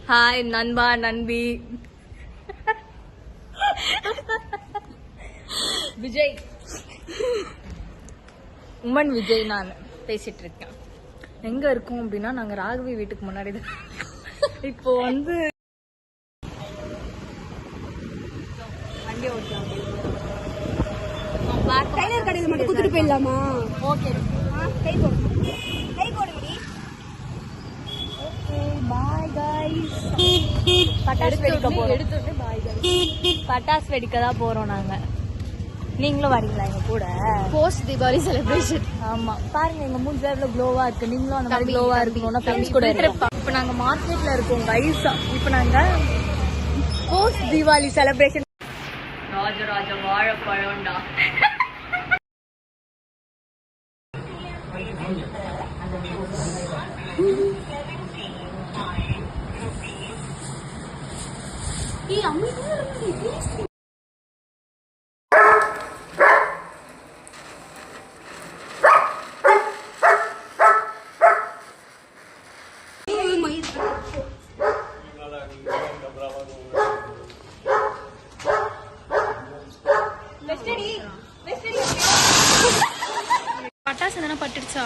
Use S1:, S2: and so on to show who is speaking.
S1: Hi நண்பா நண்பி. Vijay woman Vijay நான் பேசிட்டு இருக்கேன். எங்க இருக்கோம் அப்படின்னா நாங்க ராகவி வீட்டுக்கு முன்னாடி தான். இப்போ வந்து வண்டி ஓட்டலாம்.
S2: டைலர் கடையில் மட்டும் குத்துட்டு போயிடலாமா?
S1: ஓகே
S2: கை போடு, கை போடுங்கடி.
S1: Okay bye guys. பட்டாசு வெடிக்க போறோம். எடுத்துட்டு பாய் गाइस. பட்டாசு வெடிக்க தான் போறோம் நாங்க. நீங்களும் வரீங்களா எங்க கூட?
S2: Post Deepavali celebration.
S1: ஆமா பாருங்க எங்க மூஞ்சி எவ்வளவு க்ளோவா இருக்கு. நீங்களும் அந்த மாதிரி க்ளோவா இருக்கணும்னா ஃப்ரெண்ட்ஸ் கூட இருப்போம். இப்போ நாங்க மார்க்கெட்ல இருக்கோம் गाइस. இப்போ நாங்க போஸ்ட் தீபாவளி செலிப்ரேஷன். ராஜராஜ வாழைப்பழம்டா.
S2: பட்டாசு எதனா பட்டுடுச்சா?